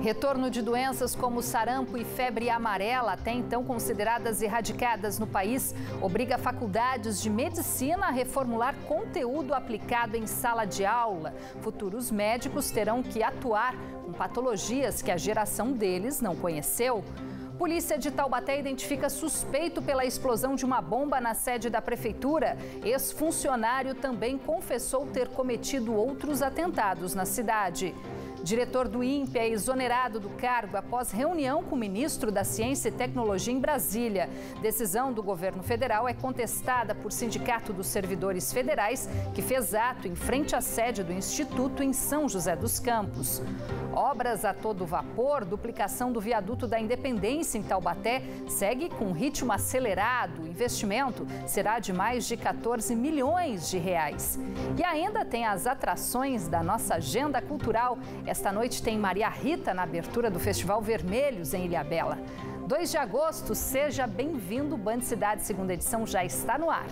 Retorno de doenças como sarampo e febre amarela, até então consideradas erradicadas no país, obriga faculdades de medicina a reformular conteúdo aplicado em sala de aula. Futuros médicos terão que atuar com patologias que a geração deles não conheceu. Polícia de Taubaté identifica suspeito pela explosão de uma bomba na sede da prefeitura. Ex-funcionário também confessou ter cometido outros atentados na cidade. Diretor do INPE é exonerado do cargo após reunião com o ministro da Ciência e Tecnologia em Brasília. Decisão do governo federal é contestada por Sindicato dos Servidores Federais, que fez ato em frente à sede do Instituto em São José dos Campos. Obras a todo vapor, duplicação do viaduto da Independência em Taubaté segue com ritmo acelerado. O investimento será de mais de 14 milhões de reais. E ainda tem as atrações da nossa agenda cultural. Esta noite tem Maria Rita na abertura do Festival Vermelhos em Ilhabela. 2 de agosto, seja bem-vindo. Band Cidade, segunda edição, já está no ar.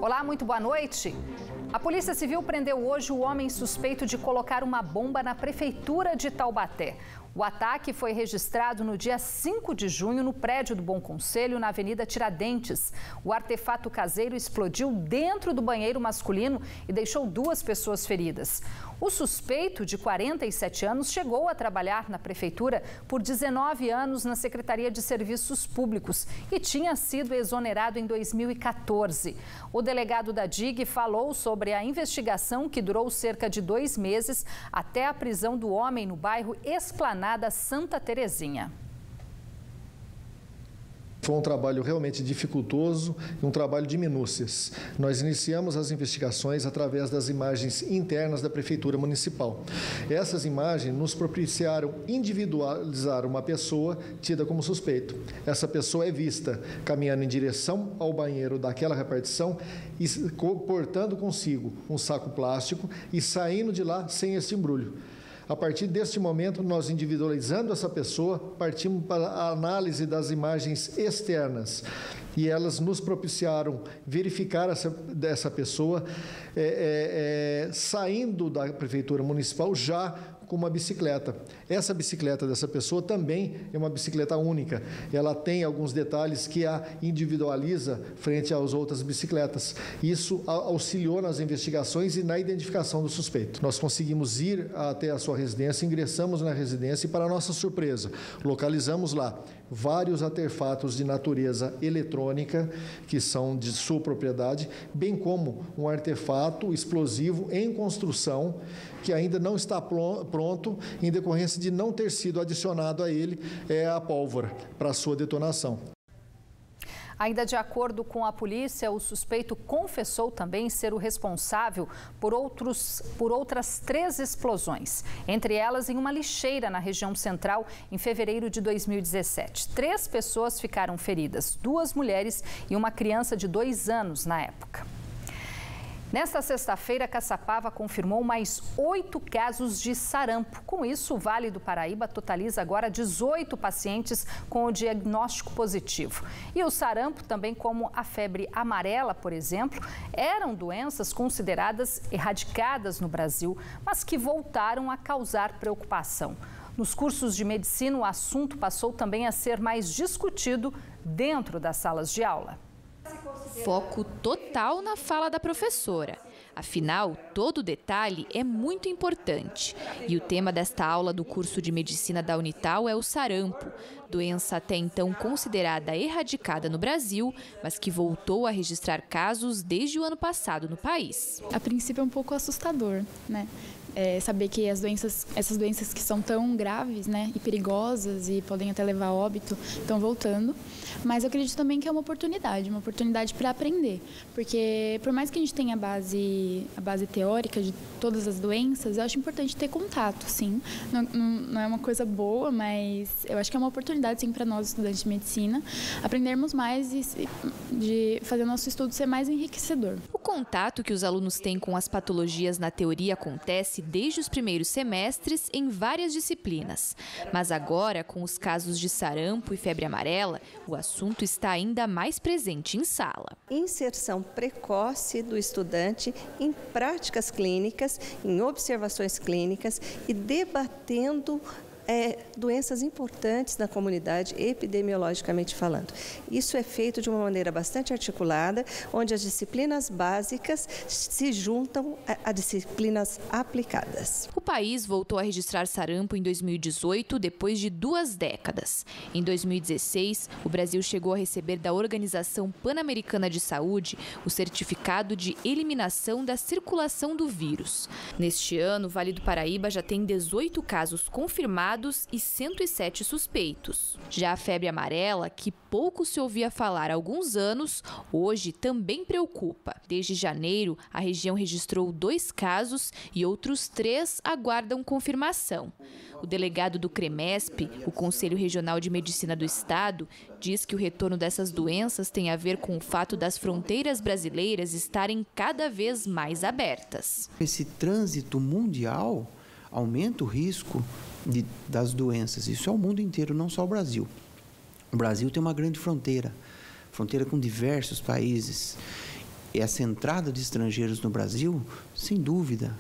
Olá, muito boa noite. A Polícia Civil prendeu hoje o homem suspeito de colocar uma bomba na prefeitura de Taubaté. O ataque foi registrado no dia 5 de junho no prédio do Bom Conselho, na Avenida Tiradentes. O artefato caseiro explodiu dentro do banheiro masculino e deixou 2 pessoas feridas. O suspeito, de 47 anos, chegou a trabalhar na prefeitura por 19 anos na Secretaria de Serviços Públicos e tinha sido exonerado em 2014. O delegado da DIG falou sobre a investigação que durou cerca de 2 meses até a prisão do homem no bairro Esplanada Santa Terezinha. Foi um trabalho realmente dificultoso e um trabalho de minúcias. Nós iniciamos as investigações através das imagens internas da Prefeitura Municipal. Essas imagens nos propiciaram individualizar uma pessoa tida como suspeito. Essa pessoa é vista caminhando em direção ao banheiro daquela repartição e portando consigo um saco plástico e saindo de lá sem esse embrulho. A partir deste momento, nós individualizando essa pessoa, partimos para a análise das imagens externas e elas nos propiciaram verificar essa pessoa saindo da Prefeitura Municipal já com uma bicicleta. Essa bicicleta dessa pessoa também é uma bicicleta única. Ela tem alguns detalhes que a individualiza frente às outras bicicletas. Isso auxiliou nas investigações e na identificação do suspeito. Nós conseguimos ir até a sua residência, ingressamos na residência e, para nossa surpresa, localizamos lá vários artefatos de natureza eletrônica que são de sua propriedade, bem como um artefato explosivo em construção que ainda não está pronto em decorrência de não ter sido adicionado a ele a pólvora para a sua detonação. Ainda de acordo com a polícia, o suspeito confessou também ser o responsável por outras 3 explosões, entre elas em uma lixeira na região central em fevereiro de 2017. 3 pessoas ficaram feridas, 2 mulheres e uma criança de 2 anos na época. Nesta sexta-feira, Caçapava confirmou mais 8 casos de sarampo. Com isso, o Vale do Paraíba totaliza agora 18 pacientes com o diagnóstico positivo. E o sarampo, também como a febre amarela, por exemplo, eram doenças consideradas erradicadas no Brasil, mas que voltaram a causar preocupação. Nos cursos de medicina, o assunto passou também a ser mais discutido dentro das salas de aula. Foco total na fala da professora. Afinal, todo detalhe é muito importante. E o tema desta aula do curso de medicina da Unital é o sarampo, doença até então considerada erradicada no Brasil, mas que voltou a registrar casos desde o ano passado no país. A princípio é um pouco assustador, né? Saber que essas doenças que são tão graves, né, e perigosas e podem até levar a óbito, estão voltando. Mas eu acredito também que é uma oportunidade para aprender. Porque por mais que a gente tenha a base teórica de todas as doenças, eu acho importante ter contato, sim. Não é uma coisa boa, mas eu acho que é uma oportunidade, sim, para nós, estudantes de medicina, aprendermos mais e de fazer o nosso estudo ser mais enriquecedor. O contato que os alunos têm com as patologias na teoria acontece acontece desde os primeiros semestres em várias disciplinas. Mas agora, com os casos de sarampo e febre amarela, o assunto está ainda mais presente em sala. Inserção precoce do estudante em práticas clínicas, em observações clínicas e debatendo doenças importantes na comunidade, epidemiologicamente falando. Isso é feito de uma maneira bastante articulada, onde as disciplinas básicas se juntam a disciplinas aplicadas. O país voltou a registrar sarampo em 2018, depois de 2 décadas. Em 2016, o Brasil chegou a receber da Organização Pan-Americana de Saúde o certificado de eliminação da circulação do vírus. Neste ano, o Vale do Paraíba já tem 18 casos confirmados e 107 suspeitos. Já a febre amarela, que pouco se ouvia falar há alguns anos, hoje também preocupa. Desde janeiro, a região registrou 2 casos e outros 3 aguardam confirmação. O delegado do CREMESP, o Conselho Regional de Medicina do Estado, diz que o retorno dessas doenças tem a ver com o fato das fronteiras brasileiras estarem cada vez mais abertas. Esse trânsito mundial aumenta o risco das doenças. Isso é o mundo inteiro, não só o Brasil. O Brasil tem uma grande fronteira com diversos países. E essa entrada de estrangeiros no Brasil, sem dúvida,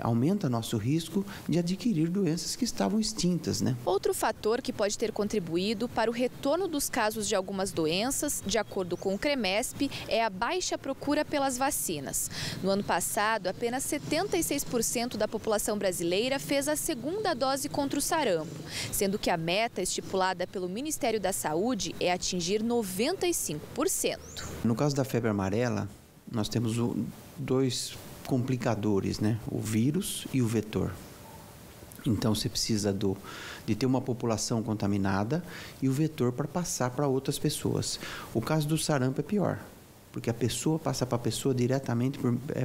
aumenta nosso risco de adquirir doenças que estavam extintas, né? Outro fator que pode ter contribuído para o retorno dos casos de algumas doenças, de acordo com o CREMESP, é a baixa procura pelas vacinas. No ano passado, apenas 76% da população brasileira fez a 2ª dose contra o sarampo, sendo que a meta estipulada pelo Ministério da Saúde é atingir 95%. No caso da febre amarela, nós temos 2 complicadores, né? O vírus e o vetor. Então, você precisa de ter uma população contaminada e o vetor para passar para outras pessoas. O caso do sarampo é pior, porque a pessoa passa para a pessoa diretamente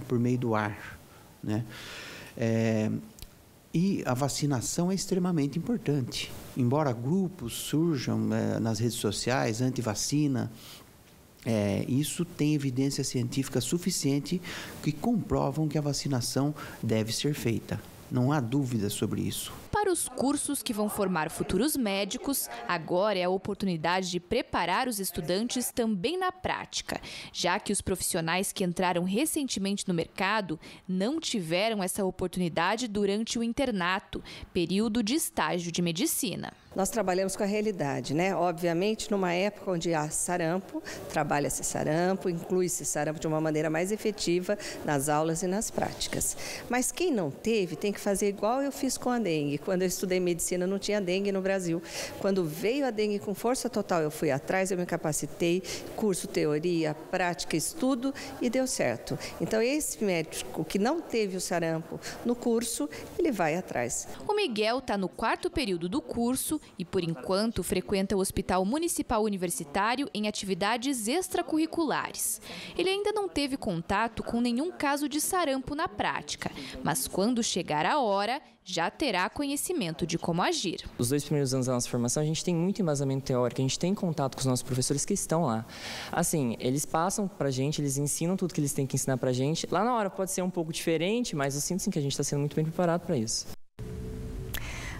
por meio do ar, né? E a vacinação é extremamente importante. Embora grupos surjam nas redes sociais, anti-vacina, isso tem evidência científica suficiente que comprovam que a vacinação deve ser feita. Não há dúvida sobre isso. Para os cursos que vão formar futuros médicos, agora é a oportunidade de preparar os estudantes também na prática, já que os profissionais que entraram recentemente no mercado não tiveram essa oportunidade durante o internato, período de estágio de medicina. Nós trabalhamos com a realidade, né? Obviamente, numa época onde há sarampo, trabalha-se sarampo, inclui-se sarampo de uma maneira mais efetiva nas aulas e nas práticas. Mas quem não teve, tem que fazer igual eu fiz com a dengue. Quando eu estudei medicina, não tinha dengue no Brasil. Quando veio a dengue com força total, eu fui atrás, eu me capacitei, curso teoria, prática, estudo e deu certo. Então, esse médico que não teve o sarampo no curso, ele vai atrás. O Miguel está no 4º período do curso e, por enquanto, frequenta o Hospital Municipal Universitário em atividades extracurriculares. Ele ainda não teve contato com nenhum caso de sarampo na prática, mas quando chegar a hora, já terá conhecimento de como agir. Os 2 primeiros anos da nossa formação, a gente tem muito embasamento teórico, a gente tem contato com os nossos professores que estão lá. Assim, eles passam pra gente, eles ensinam tudo que eles têm que ensinar pra gente. Lá na hora pode ser um pouco diferente, mas eu sinto sim que a gente está sendo muito bem preparado para isso.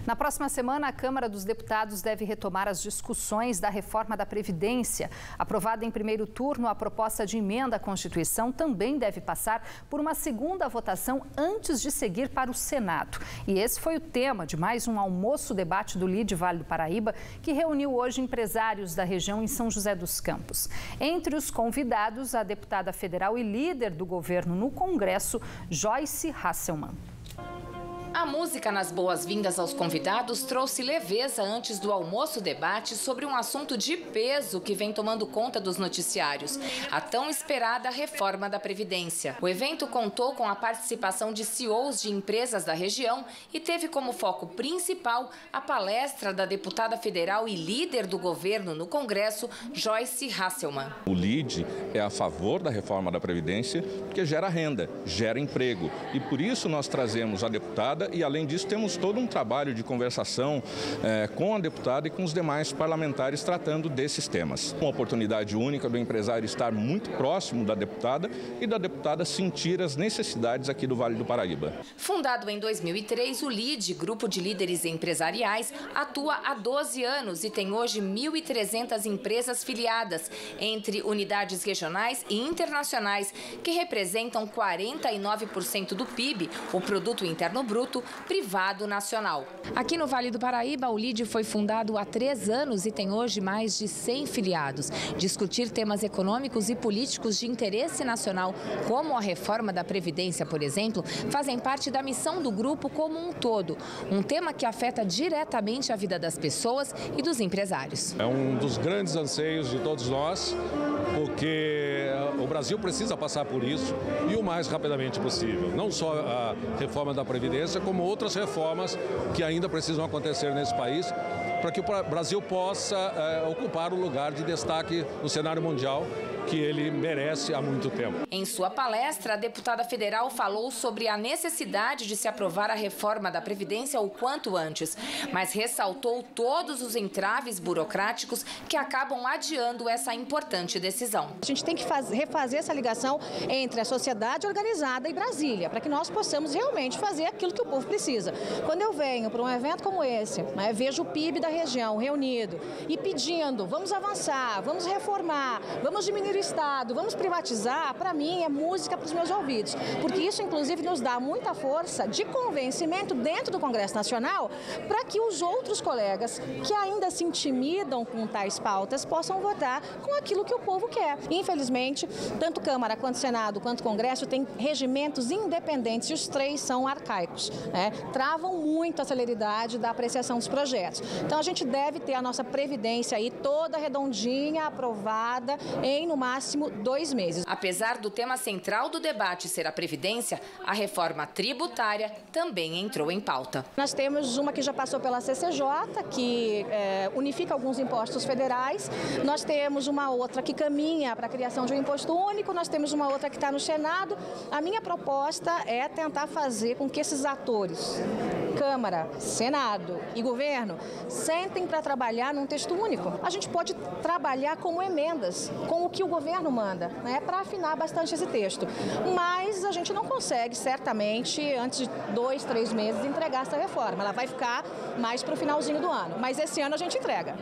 Na próxima semana, a Câmara dos Deputados deve retomar as discussões da reforma da Previdência. Aprovada em primeiro turno, a proposta de emenda à Constituição também deve passar por uma segunda votação antes de seguir para o Senado. E esse foi o tema de mais um almoço-debate do LIDE Vale do Paraíba, que reuniu hoje empresários da região em São José dos Campos. Entre os convidados, a deputada federal e líder do governo no Congresso, Joyce Hasselmann. A música nas boas-vindas aos convidados trouxe leveza antes do almoço-debate sobre um assunto de peso que vem tomando conta dos noticiários, a tão esperada reforma da Previdência. O evento contou com a participação de CEOs de empresas da região e teve como foco principal a palestra da deputada federal e líder do governo no Congresso, Joyce Hasselmann. O LIDE é a favor da reforma da Previdência porque gera renda, gera emprego e por isso nós trazemos a deputada e, além disso, temos todo um trabalho de conversação com a deputada e com os demais parlamentares tratando desses temas. Uma oportunidade única do empresário estar muito próximo da deputada e da deputada sentir as necessidades aqui do Vale do Paraíba. Fundado em 2003, o LIDE, Grupo de Líderes Empresariais, atua há 12 anos e tem hoje 1.300 empresas filiadas, entre unidades regionais e internacionais, que representam 49% do PIB, o Produto Interno Bruto, privado nacional. Aqui no Vale do Paraíba, o LIDE foi fundado há 3 anos e tem hoje mais de 100 filiados. Discutir temas econômicos e políticos de interesse nacional, como a reforma da Previdência, por exemplo, fazem parte da missão do grupo como um todo. Um tema que afeta diretamente a vida das pessoas e dos empresários. É um dos grandes anseios de todos nós, porque o Brasil precisa passar por isso e o mais rapidamente possível. Não só a reforma da Previdência, como outras reformas que ainda precisam acontecer nesse país, para que o Brasil possa ocupar o lugar de destaque no cenário mundial que ele merece há muito tempo. Em sua palestra, a deputada federal falou sobre a necessidade de se aprovar a reforma da Previdência o quanto antes, mas ressaltou todos os entraves burocráticos que acabam adiando essa importante decisão. A gente tem que refazer essa ligação entre a sociedade organizada e Brasília, para que nós possamos realmente fazer aquilo que o povo precisa. Quando eu venho para um evento como esse, vejo o PIB da região reunido e pedindo, vamos avançar, vamos reformar, vamos diminuir o Estado, vamos privatizar, para mim é música para os meus ouvidos, porque isso inclusive nos dá muita força de convencimento dentro do Congresso Nacional para que os outros colegas que ainda se intimidam com tais pautas possam votar com aquilo que o povo quer. Infelizmente, tanto Câmara quanto Senado quanto Congresso têm regimentos independentes e os 3 são arcaicos, travam muito a celeridade da apreciação dos projetos. Então a gente deve ter a nossa Previdência aí toda redondinha, aprovada em no máximo 2 meses. Apesar do tema central do debate ser a Previdência, a reforma tributária também entrou em pauta. Nós temos uma que já passou pela CCJ, que unifica alguns impostos federais. Nós temos uma outra que caminha para a criação de um imposto único. Nós temos uma outra que está no Senado. A minha proposta é tentar fazer com que esses atores, Câmara, Senado e Governo, sentem para trabalhar num texto único. A gente pode trabalhar como emendas, com o que o governo manda, para afinar bastante esse texto. Mas a gente não consegue, certamente, antes de 2, 3 meses, entregar essa reforma. Ela vai ficar mais para o finalzinho do ano. Mas esse ano a gente entrega.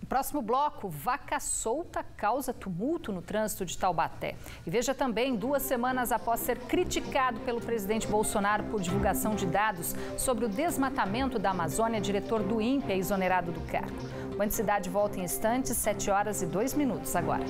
No próximo bloco, vaca solta causa tumulto no trânsito de Taubaté. E veja também, 2 semanas após ser criticado pelo presidente Bolsonaro por divulgação de dados sobre o desmatamento da Amazônia, diretor do INPE é exonerado do cargo. O Band Cidade volta em instantes, 7 horas e 2 minutos agora.